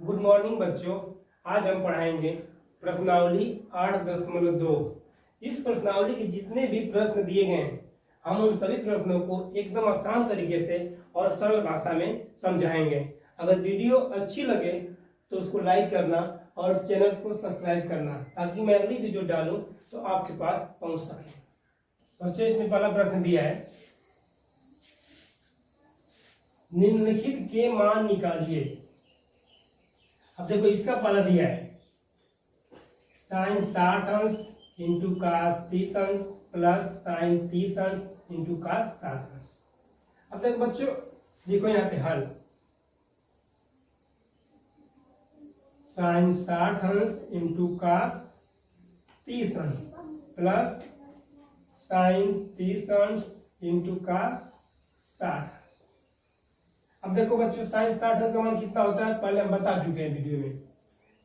Good morning बच्चों। आज हम पढ़ाएंगे प्रश्नावली 8.2। इस प्रश्नावली के जितने भी प्रश्न दिए गए हैं हम उन सभी प्रश्नों को एकदम आसान तरीके से और सरल भाषा में समझाएंगे। अगर वीडियो अच्छी लगे तो उसको लाइक करना और चैनल को सब्सक्राइब करना ताकि मैं अगली वीडियो डालूं तो आपके पास पहुंच सके। बच्चों, इसमें पहला प्रश्न दिया है, निम्नलिखित के मान निकालिए। अब देखो इसका पहला दिया है साइन 60 अंश इंटू कास 30 अंश प्लस साइन 30 अंश इंटू कास 60 अंश। अब देखो बच्चों, देखो यहाँ पे हल, साइन 60 अंश इंटू कास 30 अंश प्लस साइन 30 अंश इंटू कास 60 अंश। अब देखो बच्चों, साइन 60 अंश का मान कितना होता है पहले हम बता चुके हैं वीडियो में।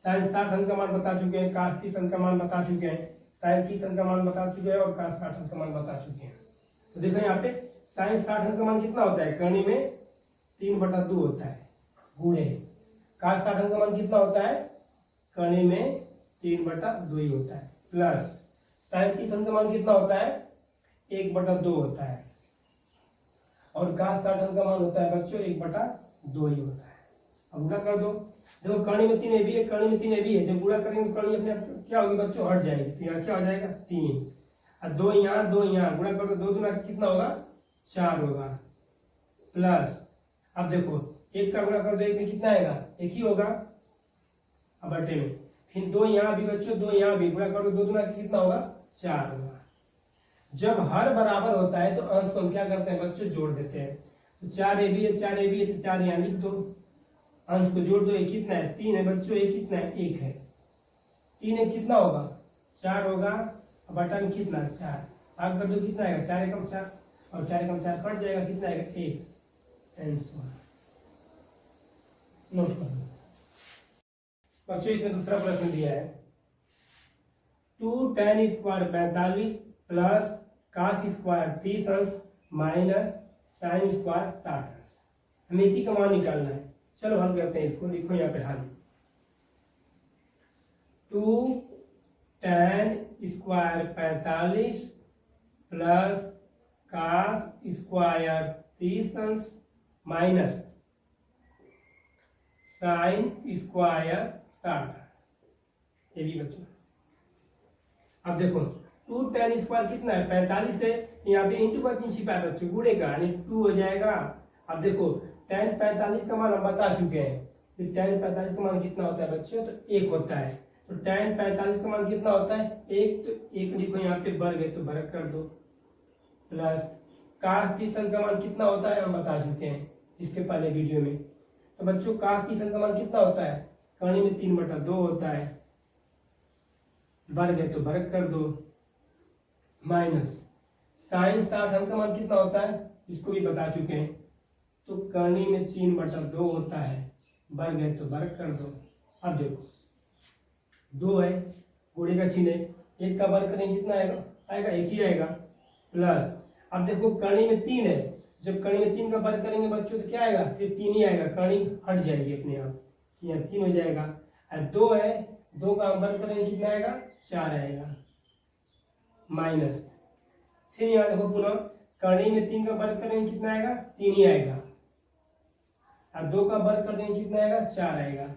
साइन 60 अंश का मान बता चुके हैं, कास 30 अंश का मान बता चुके हैं, साइन 30 अंश का मान बता चुके हैं और कास 60 अंश का मान बता चुके हैं। तो देखो यहाँ पे साइन 60 अंश का मान कितना होता है, कर्ण में 3/2 होता है गुणे कास 60 अंश का मान कितना होता है, कर्ण में 3/2 ही होता है प्लस साइन 30 अंश का मान कितना होता है 1/2 होता है और कास 60 अंश का मान होता है बच्चों 1/2 ही होता है। अब गुणा कर दो, देखो कर्ण में 3 भी है, कर्ण में 3 भी है, जब गुणा करेंगे तो कर्ण अपने आप क्या होगी बच्चों, हट जाएगी। तो यहाँ क्या हो जाएगा 3 और 2 यहाँ 2 यहाँ, गुणा कर दो, 2 दूना कितना होगा 4 होगा प्लस, अब देखो 1 का गुणा कर दो 1 में कितना आएगा 1 ही होगा, अब बटे में फिर 2 यहाँ भी बच्चों 2 यहाँ भी, गुणा कर दो 2 दूना कितना होगा 4 होगा। जब हर बराबर होता है तो अंश को हम क्या करते हैं बच्चों, जोड़ देते हैं। तो 4 AB है, 4 AB है तो 4 यहाँ लिख दो, अंश को जोड़ दो, ये कितना है 3 है बच्चों, ये कितना है 1 है, 3 एक कितना होगा 4 होगा, बटा में कितना 4, भाग कर दो कितना आएगा 4 एकम 4 और 4 एकम 4 कट जाएगा, कितना आएगा 1 आंसर। नोट कर दो बच्चों। इसमें दूसरा प्रश्न दिया है 2 tan स्क्वायर 45 प्लस कास स्क्वायर 30 अंश माइनस साइन स्क्वायर 60 अंश। हमें इसी का मान निकालना है। चलो हल करते हैं इसको, लिखो यहाँ पे हल, 2 tan स्क्वायर 45 प्लस कास स्क्वायर 30 अंश माइनस साइन स्क्वायर 60 अंश। ये भी बच्चों, अब देखो 2 tan स्क्वायर कितना है 45 है, यहाँ पे इंटू का चिन्ह छिपा है बच्चों, गुणे का यानी 2 हो जाएगा। अब देखो tan 45 का मान हम बता चुके हैं, तो tan 45 का मान कितना होता है बच्चों, तो 1 होता है। तो tan 45 का मान कितना होता है 1, तो 1 लिखो यहाँ पे, वर्ग है तो वर्ग कर दो प्लस कास 30 का मान कितना होता है हम बता चुके हैं इसके पहले वीडियो में। तो बच्चों कास 30 का मान कितना होता है, कर्ण में 3/2 होता है, वर्ग है तो वर्ग कर दो माइनस साइन 60 का मान कितना होता है इसको भी बता चुके हैं, तो कर्ण में 3/2 होता है, वर्ग है तो वर्ग कर दो। अब देखो 2 है, गुणे का चिन्ह है, 1 का वर्ग करेंगे कितना आएगा आएगा 1 ही आएगा प्लस, अब देखो कर्ण में 3 है, जब कर्ण में 3 का वर्ग करेंगे बच्चों तो क्या आएगा सिर्फ 3 ही आएगा, कर्ण हट जाएगी अपने आप, यहाँ 3 हो जाएगा। और 2 है, 2 का वर्ग करेंगे कितना आएगा 4 आएगा माइनस, फिर यहाँ देखो पुनः कर्ण में 3 का वर्ग करेंगे कितना आएगा 3 ही आएगा, अब 2 का वर्ग कर देंगे कितना आएगा 4 आएगा।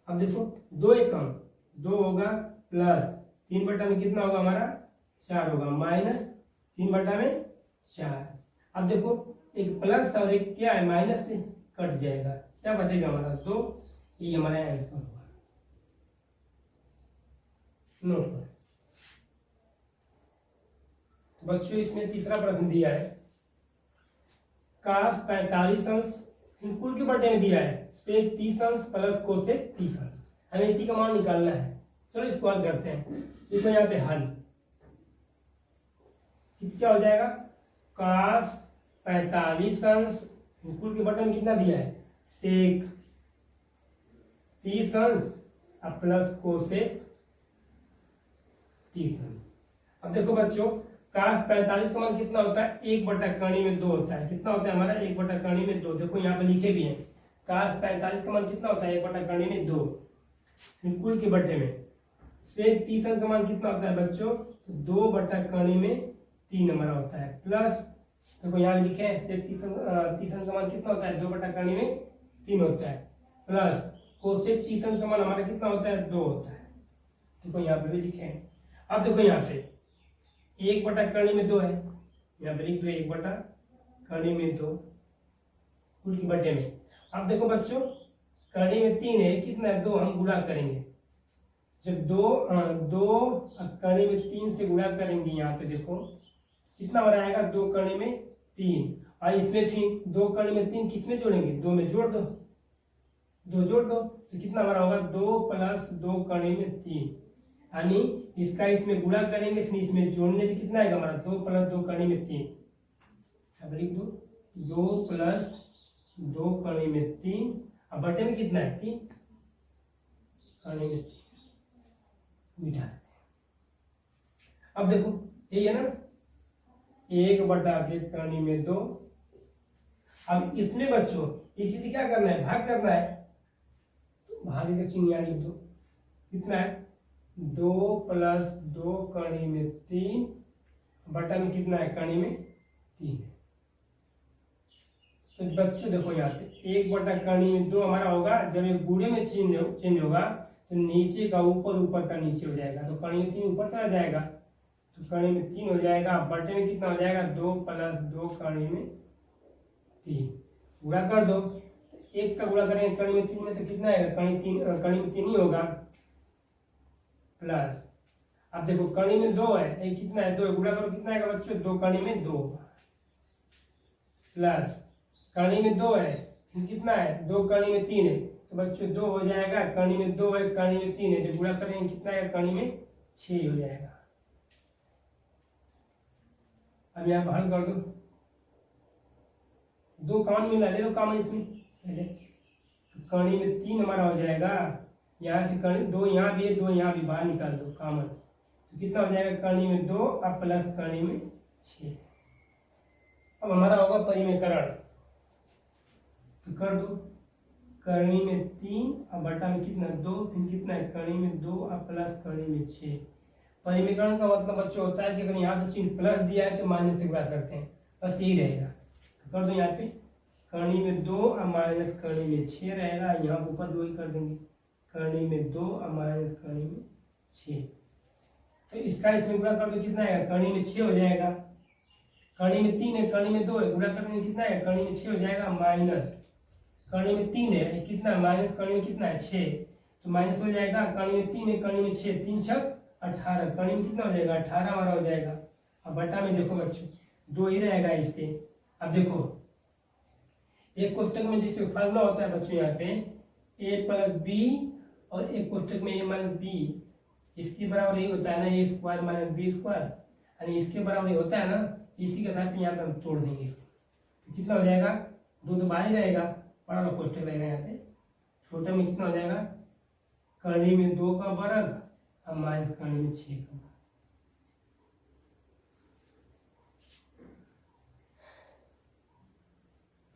अब देखो 2 एक कम 2 होगा प्लस 3 बटा में कितना होगा हमारा 4 होगा माइनस 3 बटा में 4। अब देखो एक प्लस था और एक क्या है माइनस से कट जाएगा, क्या बचेगा हमारा 2, ये हमारा आंसर होगा। नोट करो बच्चों, इसमें तीसरा प्रश्न दिया है कास 45 अंश कुल के बटे में दिया है सेक 30 अंश प्लस कोसेक 30 अंश। हमें इसी का मान निकालना है। चलो इसको हल करते हैं। देखो यहाँ पे हल क्या हो जाएगा, कास 45 अंश कुल के बटे में कितना दिया है सेक 30 अंश प्लस कोसेक 30 अंश। अब देखो बच्चों कास 45 का मान कितना होता है 1/2 में 2 होता है, कितना होता है हमारा 1/2 में 2। देखो यहाँ पे लिखे भी हैं cos 45 का मान कितना होता है 1/2 में 2, कुल के बट्टे में। sec 30 का मान कितना होता है बच्चों 2/3 में 3 हमारा होता है, प्लस देखो यहाँ लिखे हैं sec 30 का मान कितना होता है 2/3 में 3 होता है, प्लस cosec 30 का मान हमारा कितना होता है 2 होता है। देखो यहाँ पे भी लिखे हैं। अब देखो यहाँ पे 1/3 में 2 है, यहाँ पे लिख दो 1/3 में 2 कुल के बट्टे में। अब देखो बच्चों कड़ी में 3 है, कितना है 2, हम गुणा करेंगे। जब 2 कड़ी में 3 से गुणा करेंगे, यहाँ पे देखो कितना हो आएगा 2 कड़ी में 3, और इसमें फिर 2 कड़ी में 3 किसमें जोड़ेंगे 2 में जोड़ दो, 2 जोड़ दो तो कितना हमारा होगा 2 + 2 कड़ी में 3, यानी इसका इसमें गुणा करेंगे फिर इसमें जोड़ने भी कितना आएगा हमारा 2 + 2 कड़ी में 3। अब लिख दो 2 + 2 कड़ी में 3, अब बटे में कितना है 3 कड़ी में 3 मिटा देते हैं। अब देखो यही है ना 1/3 में 2। अब इसमें बच्चों इसी से क्या करना है भाग करना है, तो भागे का चिन्ह यहाँ लिख दो, कितना है 2 + 2 कड़ी में 3 बटा में कितना है कड़ी में 3 है। तो बच्चों देखो यहाँ पे 1/3 में 2 हमारा होगा, जब ये गुणे में चेंज होगा तो नीचे का ऊपर, ऊपर का नीचे हो जाएगा, तो कड़ी में 3 ऊपर चला जाएगा, तो कड़ी में 3 हो जाएगा, बटे में कितना हो जाएगा 2 + 2 कड़ी में 3, गुणा कर दो, एक का गुणा करेंगे कड़ी में 3 में तो कितना आएगा कड़ी में 3 ही होगा, प्लस अब देखो कड़ी में 2 है, ये कितना है 2, गुणा करो कितना आएगा बच्चों 2 कड़ी में 2, प्लस कड़ी में 2 है कितना है 2 कड़ी में 3 है, तो बच्चों 2 हो जाएगा, कड़ी में 2 है कड़ी में 3 है, जब गुणा करेंगे कितना है कड़ी में 6 हो जाएगा। अब यहाँ हल कर दो, 2 कॉमन मिला, ले लो कॉमन इसमें पहले, तो कड़ी में 3 हमारा हो जाएगा, यहाँ से कड़ी 2 यहाँ भी है 2 यहाँ भी, बाहर निकाल दो कॉमन, तो कितना हो जाएगा कड़ी में 2 अब प्लस कड़ी में 6। अब हमारा होगा परिमेयकरण, तो कर दो कड़ी में 3 अब बटा में कितना 2, फिर कितना है कड़ी में 2 अब प्लस कड़ी में 6। परिमेयकरण का मतलब बच्चों होता है कि अगर यहाँ पे चिन्ह प्लस दिया है तो माइनस से गुणा करते हैं, बस यही रहेगा। तो कर दो यहाँ पे कड़ी में 2 और माइनस कड़ी में 6 रहेगा, यहाँ ऊपर 2 ही कर देंगे, कड़ी में 2 और माइनस कड़ी में 6, तो इसका इसमें गुणा कर दो कितना है कड़ी में 6 हो जाएगा, कड़ी में 3 है कड़ी में 2 है, गुणा करने में कितना है कड़ी में 6 हो जाएगा, माइनस कड़ी में 3 है कितना माइनस कड़ी में कितना है 6, तो माइनस हो जाएगा, कड़ी में 3 है कड़ी में 6, 3 × 6 18, कड़ी में कितना हो जाएगा 18 हमारा हो जाएगा। अब बटा में देखो बच्चों 2 ही रहेगा इससे। अब देखो एक कोष्टक में जैसे फार्मूला होता है बच्चों यहाँ पे a + b और एक कोष्टक में a - b, इसके बराबर यही होता है ना a² - b², यानी इसके बराबर होता है ना, इसी के साथ यहाँ पे हम तोड़ देंगे इसको, तो कितना हो जाएगा 2 तो बाहर ही रहेगा, बड़ा वाला कोष्टक रहेगा यहाँ पे, छोटे में कितना हो जाएगा कड़ी में 2 का वर्ग और माइनस कड़ी में 6 का वर्ग।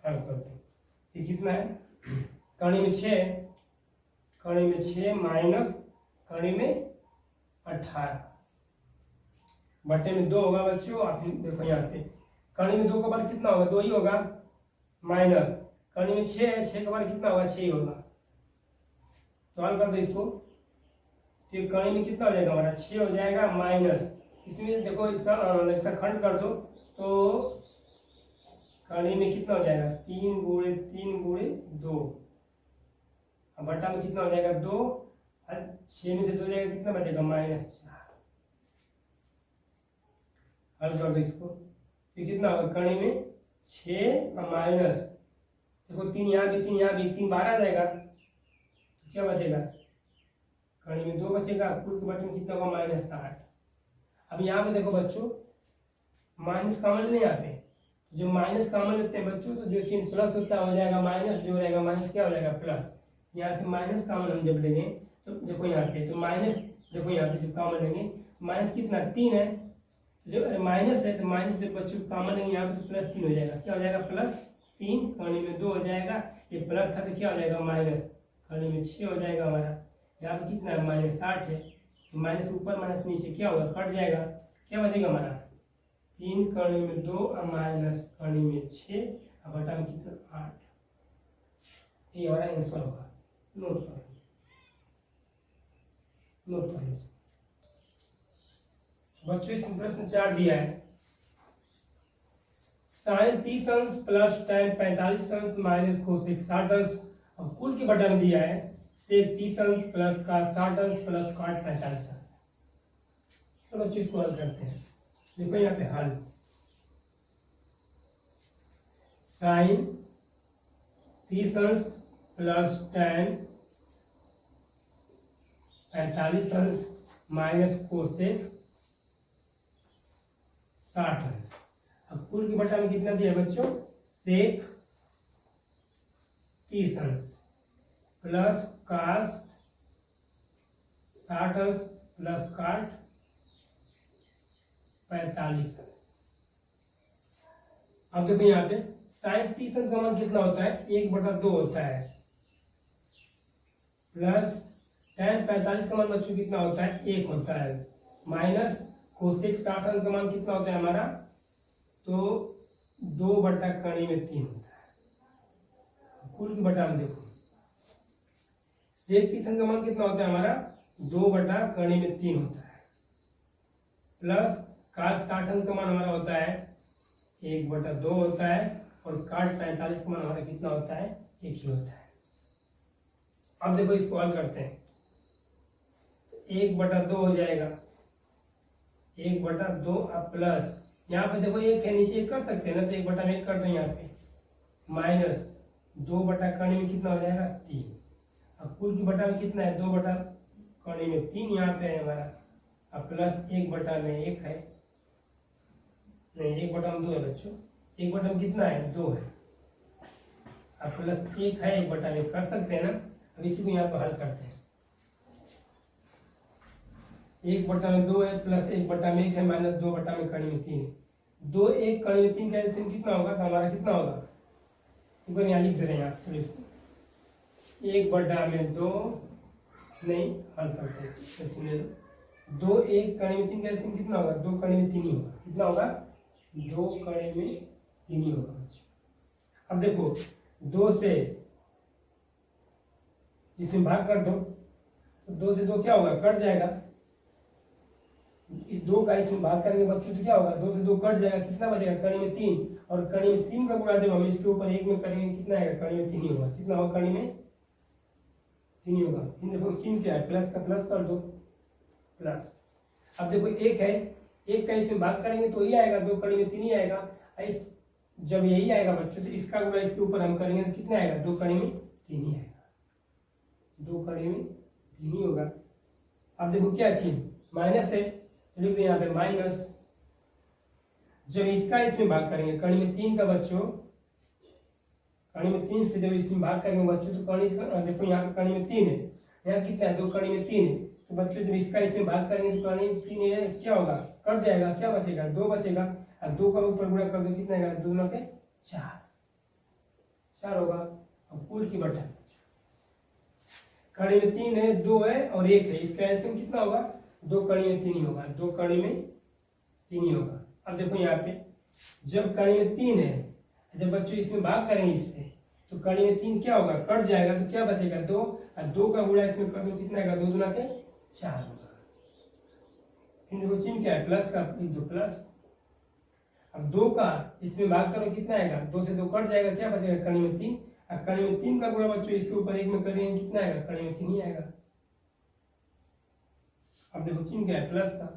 करते हैं ये कितना है कड़ी में 6, कड़ी में 6 माइनस कड़ी में 18 बटे में 2 होगा बच्चों। आप देखो यहाँ पे कड़ी में 2 का वर्ग कितना होगा 2 ही होगा, माइनस कड़ी में 6 है 6 का वर्ग कितना होगा 6 ही होगा, तो हल कर दो इसको, तो कड़ी में कितना हो जाएगा हमारा 6 हो जाएगा, माइनस इसमें देखो इसका खंड कर दो, तो कड़ी में कितना हो जाएगा 3 × 3 × 2, अब बटा में कितना हो जाएगा 2, 6 में से 2 जाएगा कितना बचेगा -4। हल कर दो इसको, तो कितना होगा कड़ी में 6 और माइनस देखो 3 यहाँ भी 3 यहाँ भी 3 बाहर आ जाएगा, तो क्या बचेगा कड़ी में 2 बचेगा, कुल के बटे में कितना होगा -8। अब यहाँ पे देखो बच्चों माइनस कॉमन ले यहाँ पे, जो माइनस कॉमन लेते हैं बच्चों तो जो चिन्ह प्लस होता है हो जाएगा माइनस, जो रहेगा माइनस क्या हो जाएगा प्लस, यहाँ से माइनस कॉमन हम जब लेंगे तो देखो यहाँ पे तो माइनस, देखो यहाँ पे जब कॉमन लेंगे माइनस कितना 3 है, जो माइनस है तो माइनस जब बच्चों कॉमन लेंगे यहाँ पे तो +3 हो जाएगा, क्या हो जाएगा +3 कड़ी में 2 हो जाएगा, ये प्लस था तो क्या हो जाएगा माइनस, कड़ी में 6 हो जाएगा हमारा। यहाँ पे कितना है -8 है, तो माइनस ऊपर माइनस नीचे क्या होगा, कट जाएगा। क्या बचेगा हमारा 3 कड़ी में 2 और माइनस कड़ी में 6 और बटा में कितना 8। ये हमारा आंसर होगा। नोट कर लीजिए बच्चों। इसमें प्रश्न 4 दिया है, साइन 30 अंश प्लस tan 45 अंश माइनस कोसेक 60 अंश और कुल के बटा में दिया है सेक 30 अंश प्लस cos 60 अंश प्लस cot 45 अंश। तो बच्चों इसको हल करते हैं। देखो यहाँ पे हल, साइन 30 अंश प्लस tan 45 अंश माइनस कोसेक 60 अंश। अब कुल की बटा में कितना दिया बच्चों, सेक 30 अंश प्लस cos 60 अंश प्लस cot 45 अंश। अब देखो यहाँ पे साइन 30 अंश का मान कितना होता है, 1/2 होता है, प्लस tan 45 का मान बच्चों कितना होता है, 1 होता है, माइनस कोसेक 60 अंश का मान कितना होता है हमारा, तो 2/3 होता है। कुल की बटा में देखो सेक 30 अंश का मान कितना होता है हमारा, 2/3 होता है, प्लस cos 60 अंश का मान हमारा होता है 1/2 होता है, और cot 45 का मान हमारा कितना होता है, 1 ही होता है। अब देखो इसको हल करते हैं, 1/2 हो जाएगा, 1/2 अब प्लस यहाँ पे देखो 1 है नीचे 1 कर सकते हैं ना, तो 1/1 कर दो यहाँ पे, माइनस 2/3 में कितना हो जाएगा 3। अब कुल की बटा में कितना है, 2/3 यहाँ पे है हमारा, अब प्लस 1/1 है, नहीं 1/2 है बच्चों, 1/में कितना है 2 है, अब प्लस 1 है, 1/1 कर सकते हैं ना। अब इसी को यहाँ पर हल करते हैं, 1/2 है प्लस 1/1 है माइनस 2/3 2 1 कड़ी में 3 का एलसीएम कितना होगा, तो हमारा कितना होगा, ऊपर यहाँ लिख दे रहे हैं आप। चलो इसको 1/2 नहीं हल करते हैं, 2 1 कड़ी में 3 का एलसीएम कितना होगा, 2 कड़ी में 3 ही होगा, कितना होगा 2 कड़ी में 3 ही होगा। अब देखो 2 से इसमें भाग कर दो, तो 2 से 2 क्या होगा, कट जाएगा, इस 2 का इसमें भाग करेंगे बच्चों तो क्या होगा, 2 से 2 कट जाएगा, कितना बचेगा कड़ी में 3, और कड़ी में 3 का गुणा जब हम इसके ऊपर 1 में करेंगे कितना आएगा, कड़ी में 3 ही होगा, कितना होगा कड़ी में 3 ही होगा। फिर देखो चिन्ह क्या है, प्लस का प्लस कर दो, प्लस। अब देखो 1 है, 1 का इसमें भाग करेंगे तो यही आएगा, 2 कड़ी में 3 ही आएगा, जब यही आएगा बच्चों तो इसका गुणा इसके ऊपर हम करेंगे तो कितना आएगा, 2 कड़ी में 3 ही आएगा, 2 कड़ी में 3 ही होगा। अब देखो क्या चिन्ह माइनस है, लिख दो यहाँ पे माइनस, जब इसका इसमें भाग करेंगे कड़ी में 3 का बच्चों, कड़ी में 3 से जब इसमें भाग करेंगे बच्चों तो कड़ी देखो यहाँ पे कड़ी में 3 है, यहाँ कितना है 2 कड़ी में 3 है, तो बच्चों जब इसका इसमें भाग करेंगे तो कड़ी में 3 है, क्या होगा कट जाएगा, क्या बचेगा 2 बचेगा, और 2 का ऊपर गुणा कर दो कितना आएगा, 2 के 4 होगा। अब कुल की बटा कड़ी में 3 है, 2 है और 1 है, इसका एलसीएम कितना होगा, 2 कड़ी में 3 ही होगा, 2 कड़ी में 3 ही होगा। अब देखो यहाँ पे जब कड़ी में 3 है, जब बच्चों इसमें भाग करेंगे इससे तो कड़ी में 3 क्या होगा, कट जाएगा, तो क्या बचेगा 2, और 2 का गुणा इसमें कर दो कितना आएगा, 2 के 4 होगा। फिर देखो चिन्ह क्या है, प्लस का, दो प्लस। अब 2 का इसमें भाग करो कितना आएगा, 2 से 2 कट जाएगा, क्या बचेगा कड़ी में 3, और कड़ी में 3 का गुणा बच्चों इसके ऊपर 1 में करेंगे कितना आएगा, कड़ी में 3 ही आएगा। अब देखो चिन्ह क्या है, प्लस का,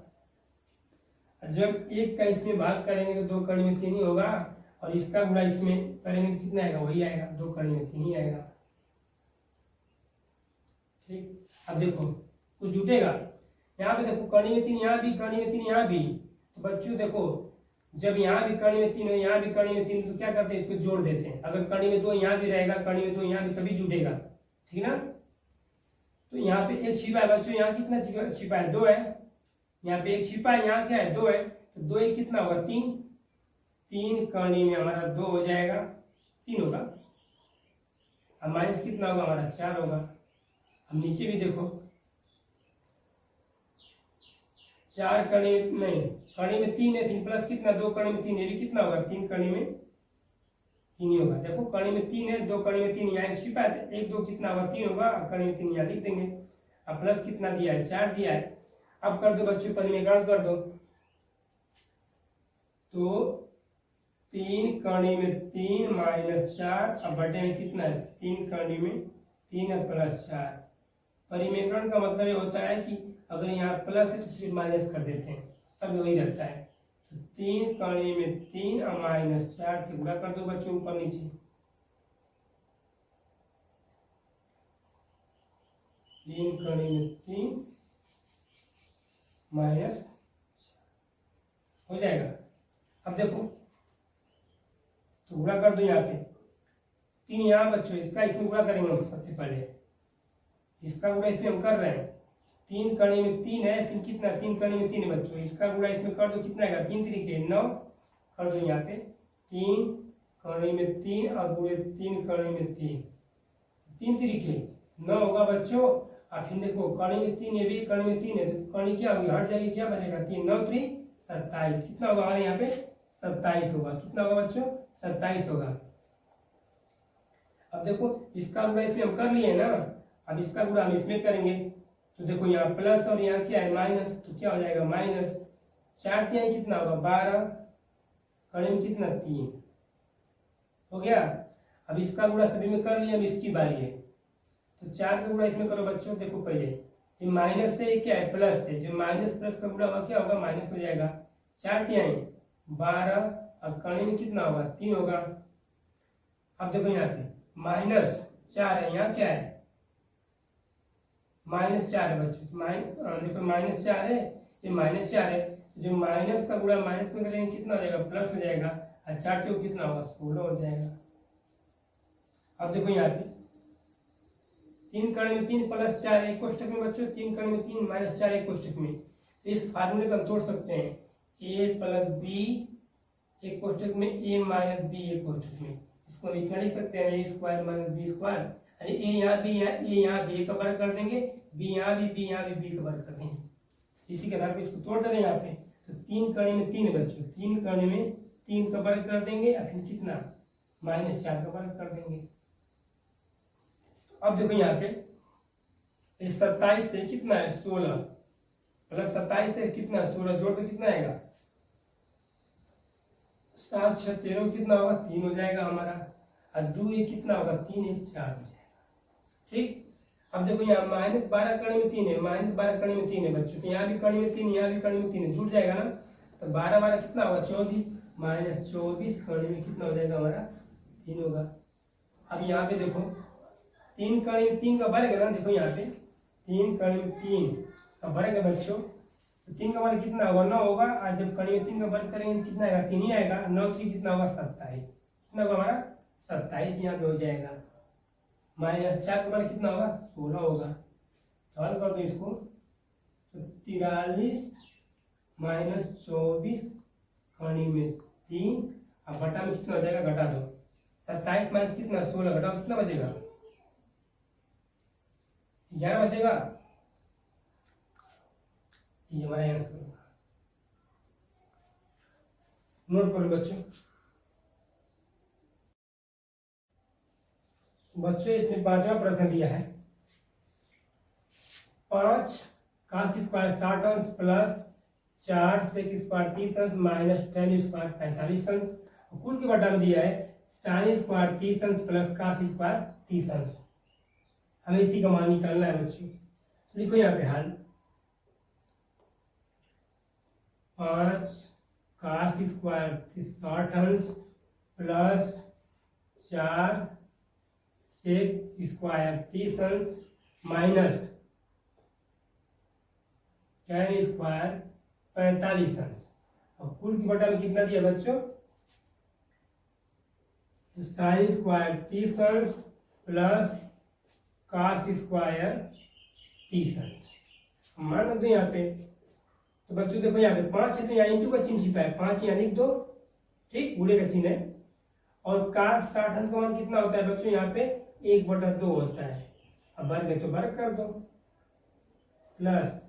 जब 1 का इसमें भाग करेंगे तो 2 कड़ी में 3 ही होगा, और इसका गुणा इसमें करेंगे तो कितना आएगा, वही आएगा, 2 कड़ी में 3 ही आएगा। ठीक, अब देखो कुछ जुटेगा, यहाँ पे देखो कड़ी में 3 यहाँ भी, कड़ी में 3 यहाँ भी, तो बच्चों देखो जब यहाँ भी कड़ी में 3 है, यहाँ भी कड़ी में 3, तो क्या करते हैं इसको जोड़ देते हैं, अगर कड़ी में 2 यहाँ भी रहेगा, कड़ी में 2 यहाँ भी, तभी जुटेगा, ठीक ना। तो यहाँ पे 1 छिपा है बच्चों, यहाँ कितना छिपा है, 2 है, यहाँ पे 1 छिपा है, यहाँ क्या है 2 है, तो 2 1 कितना होगा 3, 3 कड़ी में हमारा 2 हो जाएगा, 3 होगा, अब माइनस कितना होगा हमारा 4 होगा। अब नीचे भी देखो 4 कड़ी में 3 है, 3 प्लस कितना 2 कड़ी में 3, ये भी कितना होगा 3 कड़ी में 3 ही होगा। देखो कड़ी में 3 है, 2 कड़ी में 3 यहाँ छिपा है, 1 2 कितना होगा 3 होगा, कड़ी में 3 यहाँ लिख देंगे। अब प्लस कितना दिया है 4 दिया है। अब कर दो बच्चों परिमेकरण कर दो, तो 3 कड़ी में 3 माइनस 4, अब बटे में कितना है 3 कड़ी में 3 है प्लस 4। परिमेकरण का मतलब ये होता है कि अगर यहाँ प्लस है तो सिर्फ माइनस कर देते हैं, सब वही रहता है। तो 3 कड़ी में 3 और माइनस 4 से गुणा कर दो बच्चों ऊपर नीचे। 3 कड़ी में 3 माइनस हो जाएगा। अब देखो तो गुणा कर दो यहाँ पे 3 यहाँ बच्चों, इसका इसमें गुणा करेंगे हम सबसे पहले, इसका गुणा इसमें हम कर रहे हैं। 3 कड़ी में 3 है, फिर कितना 3 कड़ी में 3 है बच्चों, इसका गुणा इसमें कर दो कितना आएगा 3 तरीके 9 कर दो यहाँ पे 3 कड़ी में 3 और गुणे 3 कड़ी में 3 तरीके 9 होगा बच्चों। और फिर देखो कड़ी में 3 है भी, कड़ी में 3 है तो कड़ी क्या होगी हट जाएगी, क्या बचेगा 3 9 3 27, कितना होगा हमारे यहाँ पे 27 होगा। कितना होगा बच्चों 27 होगा। अब देखो इसका गुणा इसमें हम कर लिए ना, अब इसका गुणा हम इसमें करेंगे, तो देखो यहाँ प्लस और यहाँ क्या है माइनस, तो क्या हो जाएगा माइनस 4 यहाँ कितना होगा 12, कड़ी में कितना 3 हो गया। अब इसका गुणा सभी में कर लिया, अब इसकी बारी है, तो 4 का गुणा इसमें करो बच्चों। देखो पहले ये माइनस से क्या है प्लस है, जो माइनस प्लस का गुणा होगा क्या होगा माइनस हो जाएगा। 4 यहाँ 12, अब कड़ी में कितना होगा 3 होगा। अब देखो यहाँ पे माइनस 4 है, यहाँ क्या है माइनस 4 है बच्चों, देखो माइनस 4 है, ये माइनस 4 है, जो माइनस का गुणा माइनस में करेंगे कितना हो जाएगा प्लस हो जाएगा, और 4 चौक कितना होगा 16 हो जाएगा। अब देखो यहाँ पे 3 कड़ी में 3 प्लस 4 एक कोष्टक में बच्चों, 3 कड़ी में 3 माइनस 4 एक कोष्टक में। इस फार्मूले को हम तोड़ सकते हैं, a प्लस बी एक कोष्टक में, a माइनस बी एक कोष्टक में। इसको हम इतना लिख सकते हैं a square minus B square, यानी a यहाँ भी a यहाँ भी a का वर्ग कर देंगे, b यहाँ भी b यहाँ भी b का वर्ग कर देंगे। इसी के आधार पर इसको तोड़ देंगे यहाँ पे, तो 3 कड़ी में 3 बच्चों, 3 कड़ी में 3 का वर्ग कर देंगे, और फिर कितना माइनस 4 का वर्ग कर देंगे। अब देखो यहाँ पे इस 27 से कितना है 16 प्लस 27 से कितना 16 जोड़ तो कितना आएगा 7 6 13 कितना होगा 3 हो जाएगा हमारा, और 2 ये कितना होगा 3 1 4 हो जाएगा। ठीक। अब देखो यहाँ माइनस 12 कड़ी में 3 है, माइनस 12 कड़ी में 3 है बच्चों, तो यहाँ भी कड़ी में 3 यहाँ भी कड़ी में 3 है, जुड़ जाएगा ना, तो 12 12 कितना होगा 24, माइनस 24 कड़ी में कितना हो जाएगा हमारा 3 होगा। अब यहाँ पे देखो 3 कड़ी में 3 का वर्ग है ना, देखो यहाँ पे 3 कड़ी में 3 का वर्ग है बच्चों, तो 3 का वर्ग कितना होगा 9 होगा, और जब कड़ी में 3 का वर्ग करेंगे कितना आएगा 3 ही आएगा, 9 3 कितना होगा 27, कितना होगा हमारा 27 यहाँ पे हो जाएगा। माइनस 4 का वर्ग कितना होगा 16 होगा, सवाल कर दो इसको, तो 43 माइनस 24 कड़ी में 3 अब बटा में कितना हो जाएगा घटा दो, 27 माइनस कितना 16 घटाओ कितना बचेगा 11 बचेगा। ये हमारा आंसर होगा। नोट करो बच्चों। बच्चों इसमें 5वां प्रश्न दिया है, 5 cos स्क्वायर 60 अंश प्लस 4 sec स्क्वायर 30 अंश माइनस tan स्क्वायर 45 अंश, कुल के बटा में दिया है tan स्क्वायर 30 अंश प्लस cos स्क्वायर 30 अंश। हमें इसी का मान निकालना है बच्चों। लिखो यहाँ पे हल, 5 cos स्क्वायर 60 अंश प्लस 4 sec स्क्वायर 30 अंश माइनस tan स्क्वायर 45 अंश, और कुल की बटा में कितना दिया बच्चों sin स्क्वायर 30 अंश प्लस cos स्क्वायर 30 अंश। मान रख दो यहाँ पे, तो बच्चों देखो यहाँ पे 5 है तो यहाँ इंटू का चिन्ह छिपा है, 5 यहाँ लिख दो, ठीक, बूढ़े का चिन्ह है, और cos 60 अंश का मान कितना होता है बच्चों यहाँ पे 1/2 होता है। अब वर्ग है तो वर्ग कर दो, प्लस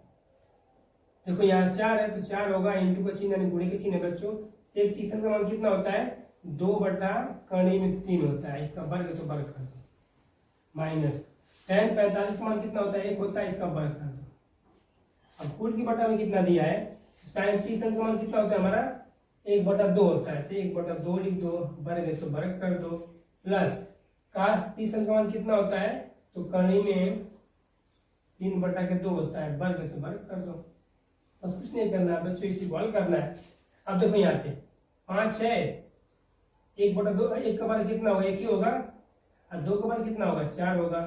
देखो यहाँ 4 है तो 4 होगा, इंटू का चिन्ह यानी गुणे के चिन्ह है बच्चों। सेक तीसरा का मान कितना होता है 2/3 होता है, इसका वर्ग है तो वर्ग कर दो, माइनस tan 45 का मान कितना होता है 1 होता है, इसका वर्ग कर दो। अब कुल की बटा में कितना दिया है, साइन 30 का मान कितना होता है हमारा 1/2 होता है, तो 1/2 लिख दो, वर्ग है तो वर्ग कर दो, प्लस काश 30 का मान कितना होता है, तो कड़ी में 3/2 होता है, वर्ग है तो वर्ग कर दो। बस कुछ नहीं करना है बच्चों, इसी को हल करना है। अब देखो यहाँ पे 5 है, 1/2, 1 का वर्ग कितना होगा 1 ही होगा, और 2 का वर्ग कितना होगा 4 होगा,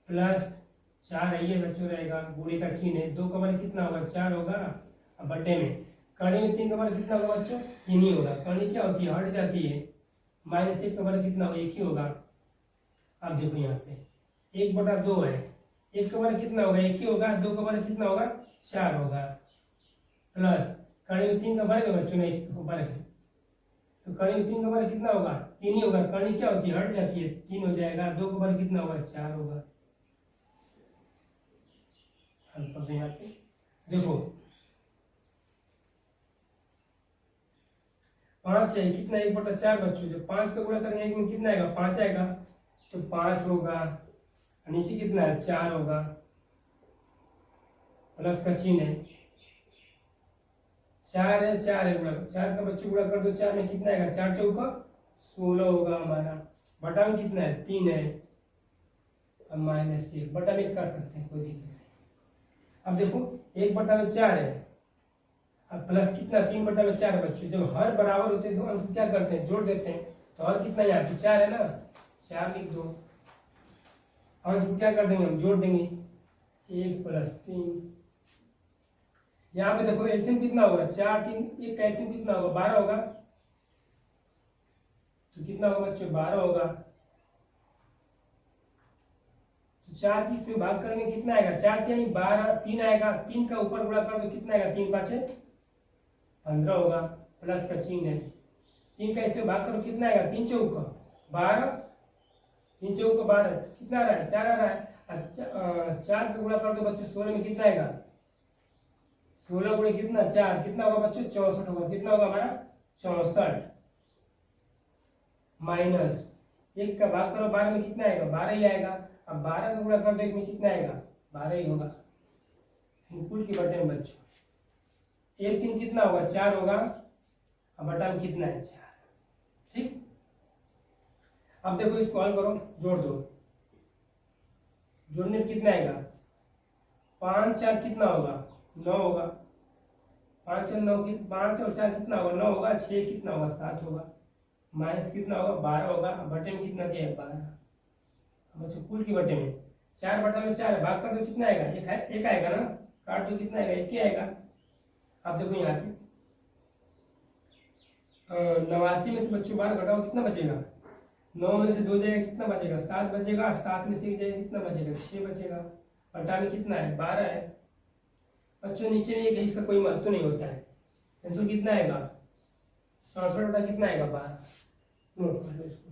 प्लस 4 है ये बच्चों रहेगा, गुणे का चिन्ह है, 2 का वर्ग कितना होगा 4 होगा, अब बटे में कड़ी में 3 का वर्ग कितना होगा बच्चों 3 ही होगा, कड़ी क्या होती है हट जाती है, -1 का वर्ग कितना होगा 1 ही होगा। अब देखो यहाँ पे 1/2 है, 1 का वर्ग कितना होगा 1 ही होगा, 2 का वर्ग कितना होगा 4 होगा, प्लस कड़ी में 3 का वर्ग है बच्चों, नहीं वर्ग है तो कड़ी में 3 का वर्ग कितना होगा 3 ही होगा, कड़ी क्या होती है हट जाती है 3 हो जाएगा, 2 का वर्ग कितना होगा 4 होगा। यहाँ पे देखो 5 है, कितना 1/4 बच्चों, जब 5 का गुणा करेंगे 1 में कितना आएगा 5 आएगा, तो 5 होगा, नीचे कितना है 4 होगा, प्लस का चिन्ह है, 4 है 4 है गुणा 4 का बच्चों गुणा कर दो, 4 में कितना आएगा 4 चौका 16 होगा हमारा, बटा में कितना है 3 है, अब -1 बटा में कर सकते हैं कोई दिक्कत नहीं। अब देखो 1/4 है, अब प्लस कितना 3/4 बच्चों, जब हर बराबर होते हैं तो अंश क्या करते हैं जोड़ देते हैं, तो हर कितना यहाँ पे 4 है ना, 4 लिख दो, अंश क्या कर देंगे हम जोड़ देंगे, 1 + 3, यहाँ पे देखो एलसीएम कितना होगा 4 3 1 का एलसीएम कितना होगा 12 होगा, तो कितना होगा बच्चों 12 होगा, तो 4 की इसमें भाग करेंगे कितना आएगा 4 3 12, 3 आएगा, 3 का ऊपर गुणा कर दो कितना आएगा 3 5 15 होगा, प्लस का चिन्ह है, 3 का इसमें भाग करो कितना आएगा 3 चौका 12, 3 चौका 12 कितना आ रहा है 4 आ रहा है, अच्छा 4 का गुणा कर दो बच्चों 16 में कितना आएगा 16 गुणे कितना 4 कितना होगा बच्चों 64 होगा, कितना होगा हमारा 64, माइनस 1 का भाग करो 12 में कितना आएगा 12 ही आएगा, अब 12 का गुणा कर दो 1 में कितना आएगा 12 ही होगा, कुल की बटे में बच्चों 1 3 कितना होगा 4 होगा, अब बटा में कितना है 4, ठीक। अब देखो इसको हल करो जोड़ दो, जोड़ने में कितना आएगा 5 4 कितना होगा 9 होगा, 5 और 9 की 5 और 4 कितना होगा 9 होगा, 6 कितना होगा 7 होगा, माइनस कितना होगा 12 होगा, बटे में कितना दिया है 12, बच्चों कुल की बटे में 4 बटा में 4 भाग कर दो कितना आएगा 1 आएगा ना, काट दो कितना आएगा 1 ही आएगा। अब देखो यहाँ पे 89 में से बच्चों 12 घटाओ कितना बचेगा, 9 में से 2 जाएगा कितना बचेगा 7 बचेगा, 7 में से 1 जाएगा कितना बचेगा 6 बचेगा, बटा में कितना है 12 है बच्चों, नीचे में एक है इसका कोई महत्व नहीं होता है, आंसर कितना आएगा 67 बटा कितना आएगा 12, नोट कर लो इसको।